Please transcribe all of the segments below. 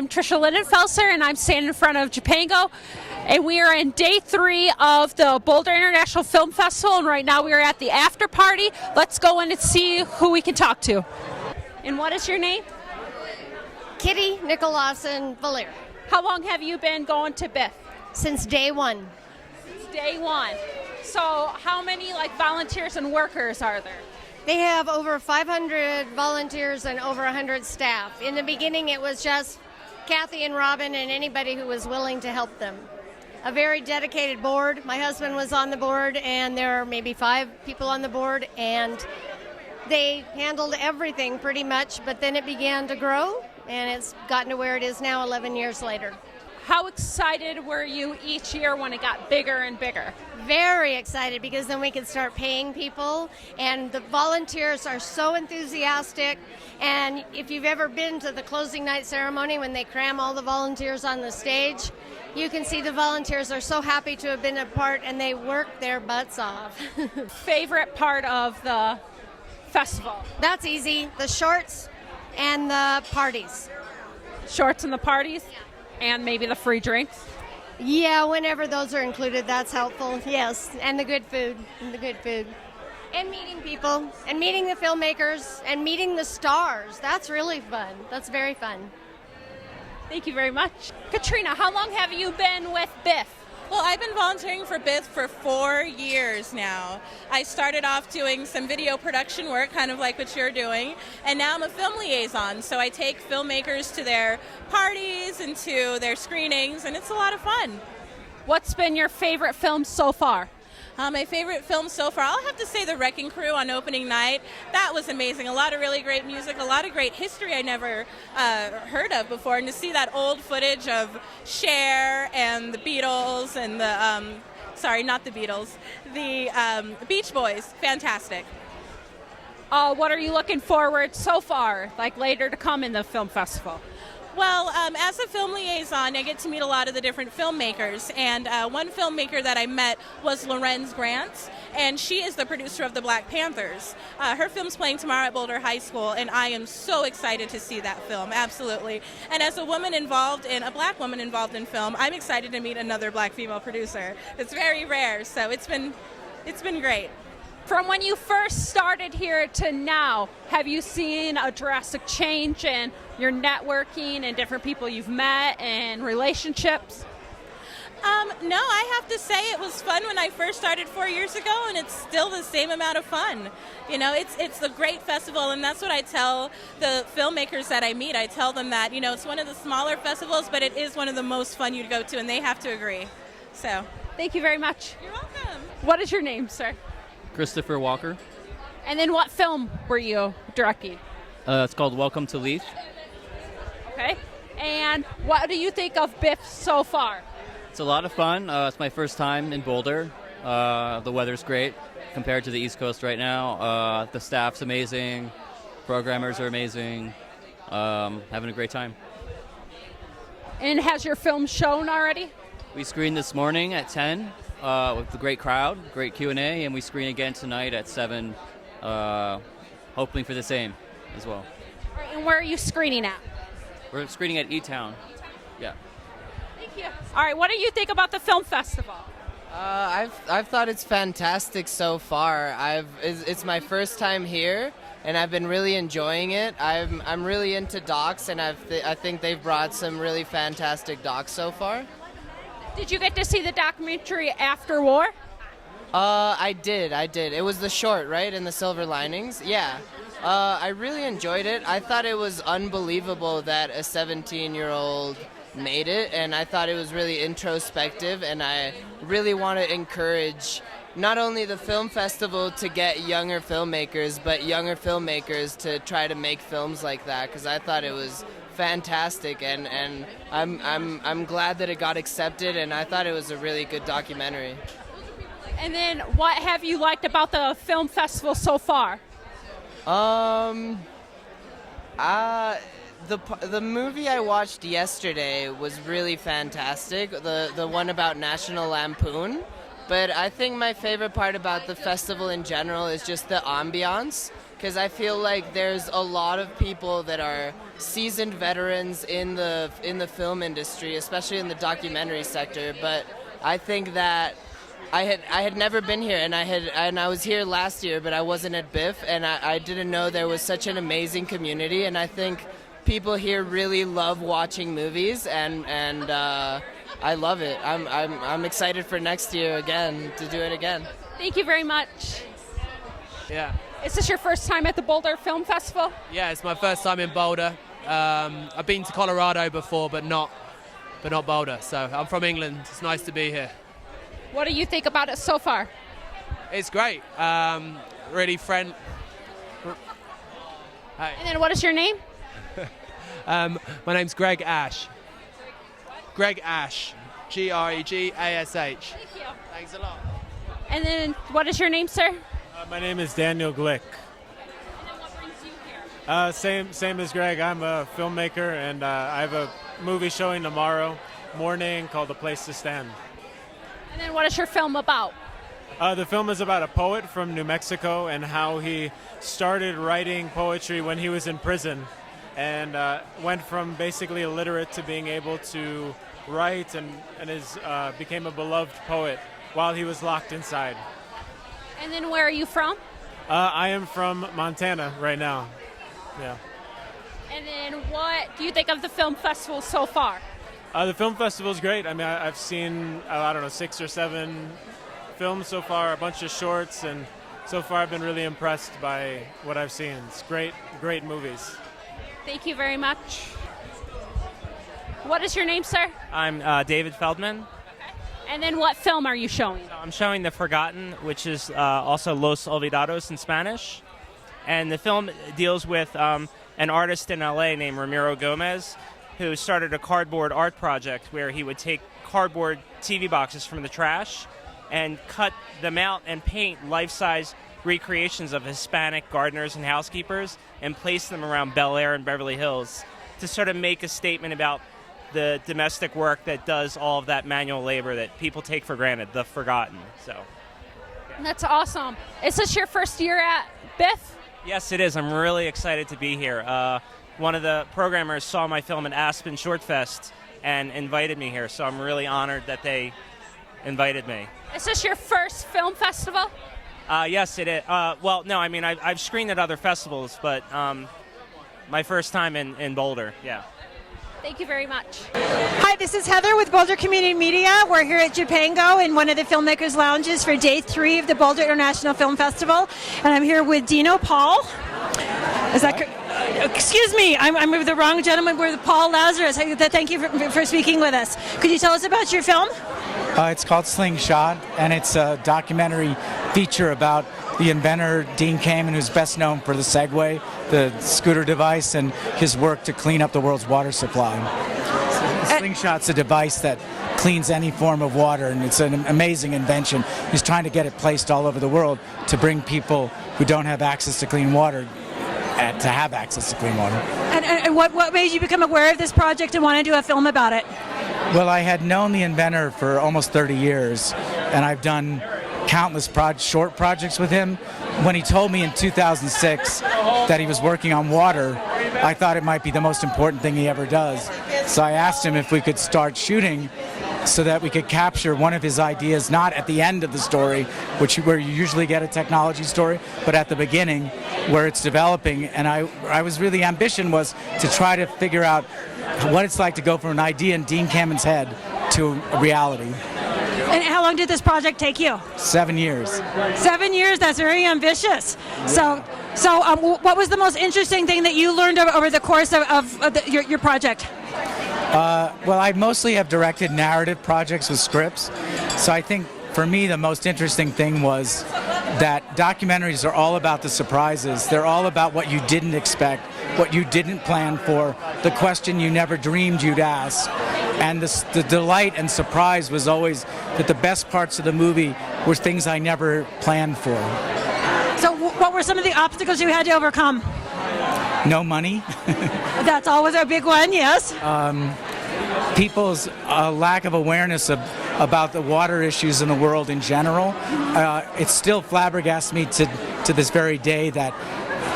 I'm Trisha Lindenfelser, and I'm standing in front of Japango. And we are in day 3 of the Boulder International Film Festival, and right now we are at the after party. Let's go in and see who we can talk to. And what is your name? Kitty Nicolason Valir. How long have you been going to BIF? Since day one. Since day 1. So how many volunteers and workers are there? They have over 500 volunteers and over 100 staff. In the beginning, it was just Kathy and Robin and anybody who was willing to help them. A very dedicated board. My husband was on the board, and there are maybe 5 people on the board, and they handled everything pretty much, but then it began to grow, and it's gotten to where it is now 11 years later. How excited were you each year when it got bigger and bigger? Very excited, because then we could start paying people, and the volunteers are so enthusiastic. And if you've ever been to the closing night ceremony when they cram all the volunteers on the stage, you can see the volunteers are so happy to have been a part, and they work their butts off. Favorite part of the festival? That's easy. The shorts and the parties. Shorts and the parties? Yeah. And maybe the free drinks? Yeah, whenever those are included, that's helpful. Yes, and the good food. And meeting people, and meeting the filmmakers, and meeting the stars. That's really fun. That's very fun. Thank you very much. Katrina, how long have you been with BIF? Well, I've been volunteering for BIF for 4 years now. I started off doing some video production work, kind of like what you're doing, and now I'm a film liaison. So I take filmmakers to their parties and to their screenings, and it's a lot of fun. What's been your favorite film so far? My favorite film so far, I'll have to say The Wrecking Crew on opening night. That was amazing. A lot of really great music, a lot of great history I never heard of before. And to see that old footage of Cher and the Beatles and not the Beatles, the Beach Boys, fantastic. What are you looking forward so far, later to come in the film festival? Well, as a film liaison, I get to meet a lot of the different filmmakers, and one filmmaker that I met was Lorenz Grant, and she is the producer of the Black Panthers. Her film's playing tomorrow at Boulder High School, and I am so excited to see that film, absolutely. And as a black woman involved in film, I'm excited to meet another black female producer. It's very rare, so it's been great. From when you first started here to now, have you seen a drastic change in your networking and different people you've met and relationships? No, I have to say it was fun when I first started 4 years ago, and it's still the same amount of fun. You know, it's a great festival, and that's what I tell the filmmakers that I meet. I tell them that, it's one of the smaller festivals, but it is one of the most fun you'd go to, and they have to agree. So, thank you very much. You're welcome. What is your name, sir? Christopher Walker. And then what film were you directing? It's called Welcome to Leith. Okay. And what do you think of BIF so far? It's a lot of fun. It's my first time in Boulder. The weather's great compared to the East Coast right now. The staff's amazing. Programmers are amazing. Having a great time. And has your film shown already? We screened this morning at 10 with a great crowd, great Q&A, and we screen again tonight at 7, hoping for the same as well. All right, and where are you screening at? We're screening at E-Town. Yeah. Thank you. All right, what do you think about the film festival? I've thought it's fantastic so far. It's my first time here, and I've been really enjoying it. I'm really into docs, and I think they've brought some really fantastic docs so far. Did you get to see the documentary After War? I did. It was the short, right, in the Silver Linings? Yeah. I really enjoyed it. I thought it was unbelievable that a 17-year-old made it, and I thought it was really introspective, and I really want to encourage not only the film festival to get younger filmmakers, but younger filmmakers to try to make films like that, because I thought it was fantastic, and I'm glad that it got accepted, and I thought it was a really good documentary. And then what have you liked about the film festival so far? The movie I watched yesterday was really fantastic, the one about National Lampoon. But I think my favorite part about the festival in general is just the ambiance, because I feel like there's a lot of people that are seasoned veterans in the film industry, especially in the documentary sector. But I think that I had never been here, and I was here last year, but I wasn't at BIFF, and I didn't know there was such an amazing community. And I think people here really love watching movies, and I love it. I'm excited for next year again to do it again. Thank you very much. Yeah. Is this your first time at the Boulder Film Festival? Yeah, it's my first time in Boulder. I've been to Colorado before, but not Boulder. So I'm from England. It's nice to be here. What do you think about it so far? It's great. Really friendly. Hi. And then what is your name? My name's Greg Ash. Greg Ash. Gregash. Thank you. Thanks a lot. And then what is your name, sir? My name is Daniel Glick. And then what brings you here? Same as Greg. I'm a filmmaker, and I have a movie showing tomorrow morning called The Place to Stand. And then what is your film about? The film is about a poet from New Mexico and how he started writing poetry when he was in prison, and went from basically illiterate to being able to write, and became a beloved poet while he was locked inside. And then where are you from? I am from Montana right now. Yeah. And then what do you think of the film festival so far? The film festival is great. I mean, I've seen, I don't know, 6 or 7 films so far, a bunch of shorts, and so far I've been really impressed by what I've seen. It's great movies. Thank you very much. What is your name, sir? I'm David Feldman. And then what film are you showing? I'm showing The Forgotten, which is also Los Olvidados in Spanish. And the film deals with an artist in LA named Ramiro Gomez, who started a cardboard art project where he would take cardboard TV boxes from the trash and cut them out and paint life-size recreations of Hispanic gardeners and housekeepers and place them around Bel Air and Beverly Hills to sort of make a statement about the domestic work that does all of that manual labor that people take for granted, the forgotten. So, yeah. That's awesome. Is this your first year at BIFF? Yes, it is. I'm really excited to be here. One of the programmers saw my film at Aspen Short Fest and invited me here, so I'm really honored that they invited me. Is this your first film festival? Yes, it is. Well, no, I mean, I've screened at other festivals, but my first time in Boulder, yeah. Thank you very much. Hi, this is Heather with Boulder Community Media. We're here at Japango in one of the filmmakers' lounges for day 3 of the Boulder International Film Festival, and I'm here with Dino Paul. Is that correct? Excuse me, I'm with the wrong gentleman. We're with Paul Lazarus. Thank you for speaking with us. Could you tell us about your film? It's called Slingshot, and it's a documentary feature about the inventor, Dean Kamen, who's best known for the Segway, the scooter device, and his work to clean up the world's water supply. The Slingshot's a device that cleans any form of water, and it's an amazing invention. He's trying to get it placed all over the world to bring people who don't have access to clean water to have access to clean water. And what made you become aware of this project and want to do a film about it? Well, I had known the inventor for almost 30 years, and I've done countless short projects with him. When he told me in 2006 that he was working on water, I thought it might be the most important thing he ever does. So I asked him if we could start shooting so that we could capture one of his ideas, not at the end of the story, where you usually get a technology story, but at the beginning where it's developing. And I was really, ambition was to try to figure out what it's like to go from an idea in Dean Kamen's head to a reality. And how long did this project take you? 7 years. 7 years, that's very ambitious. So what was the most interesting thing that you learned over the course of your project? Well, I mostly have directed narrative projects with scripts, so I think for me the most interesting thing was that documentaries are all about the surprises. They're all about what you didn't expect, what you didn't plan for, the question you never dreamed you'd ask. And the delight and surprise was always that the best parts of the movie were things I never planned for. So what were some of the obstacles you had to overcome? No money. That's always a big one, yes. People's lack of awareness about the water issues in the world in general. It still flabbergasts me to this very day that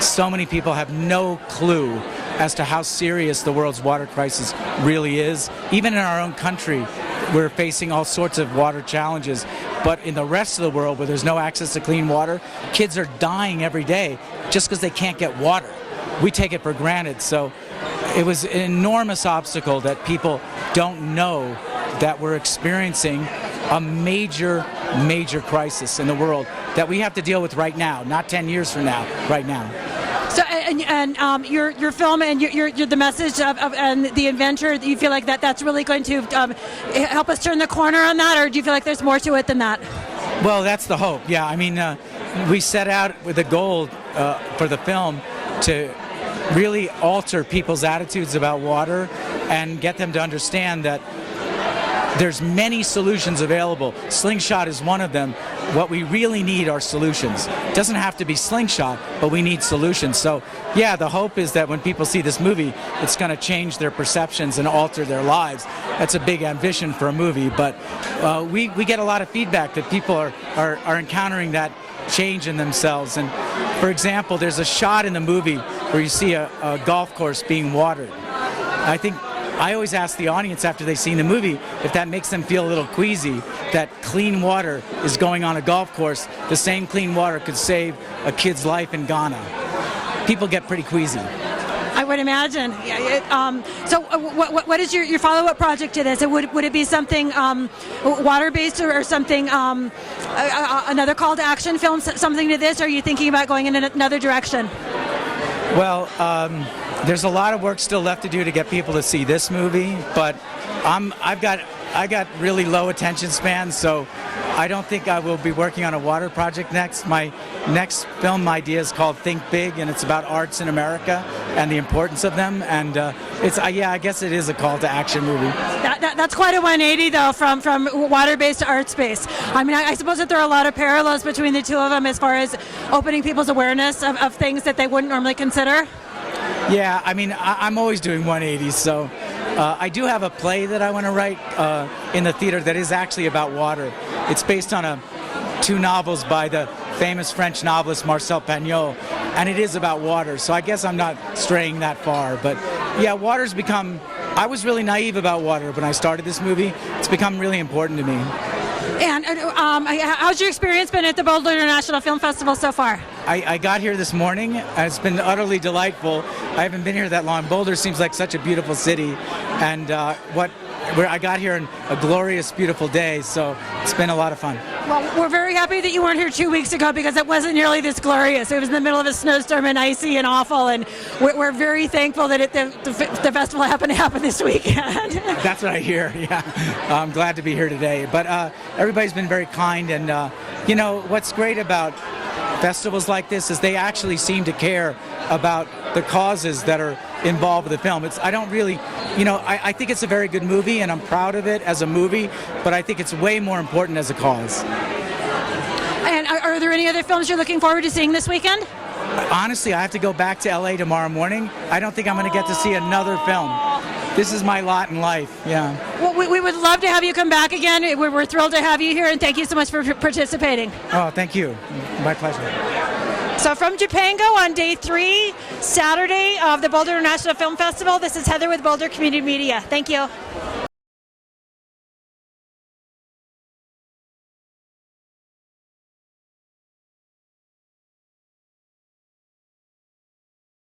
so many people have no clue as to how serious the world's water crisis really is. Even in our own country, we're facing all sorts of water challenges. But in the rest of the world, where there's no access to clean water, kids are dying every day just because they can't get water. We take it for granted. So it was an enormous obstacle that people don't know that we're experiencing a major, major crisis in the world that we have to deal with right now, not 10 years from now, right now. So, your film and your the message of and the adventure, do you feel like that's really going to help us turn the corner on that, or do you feel like there's more to it than that? Well, that's the hope. Yeah, I mean, we set out with a goal for the film to really alter people's attitudes about water and get them to understand that there's many solutions available. Slingshot is one of them. What we really need are solutions. It doesn't have to be Slingshot, but we need solutions. So, yeah, the hope is that when people see this movie, it's going to change their perceptions and alter their lives. That's a big ambition for a movie, but we get a lot of feedback that people are encountering that change in themselves. And, for example, there's a shot in the movie where you see a golf course being watered. I always ask the audience after they've seen the movie if that makes them feel a little queasy, that clean water is going on a golf course. The same clean water could save a kid's life in Ghana. People get pretty queasy. I would imagine. So what is your follow-up project to this? Would it be something water-based or something, another call to action film, something to this, or are you thinking about going in another direction? Well, there's a lot of work still left to do to get people to see this movie, but I got really low attention span, so I don't think I will be working on a water project next. My next film idea is called Think Big, and it's about arts in America and the importance of them. And I guess it is a call to action movie. That's quite a 180 though, from water-based to arts-based. I mean, I suppose that there are a lot of parallels between the two of them as far as opening people's awareness of things that they wouldn't normally consider. Yeah, I mean, I'm always doing 180s, so I do have a play that I want to write in the theater that is actually about water. It's based on two novels by the famous French novelist Marcel Pagnol, and it is about water, so I guess I'm not straying that far. But yeah, water's become, I was really naive about water when I started this movie. It's become really important to me. And how's your experience been at the Boulder International Film Festival so far? I got here this morning, and it's been utterly delightful. I haven't been here that long. Boulder seems like such a beautiful city, and I got here on a glorious, beautiful day, so it's been a lot of fun. Well, we're very happy that you weren't here 2 weeks ago because it wasn't nearly this glorious. It was in the middle of a snowstorm and icy and awful, and we're very thankful that the festival happened to happen this weekend. That's what I hear, yeah. I'm glad to be here today. But everybody's been very kind, and what's great about festivals like this is they actually seem to care about the causes that are involved with the film. I think it's a very good movie, and I'm proud of it as a movie, but I think it's way more important as a cause. And are there any other films you're looking forward to seeing this weekend? Honestly, I have to go back to LA tomorrow morning. I don't think I'm going to get to see another film. This is my lot in life, yeah. Well, we would love to have you come back again. We're thrilled to have you here, and thank you so much for participating. Oh, thank you. My pleasure. So from Japango on day 3, Saturday of the Boulder International Film Festival, this is Heather with Boulder Community Media. Thank you.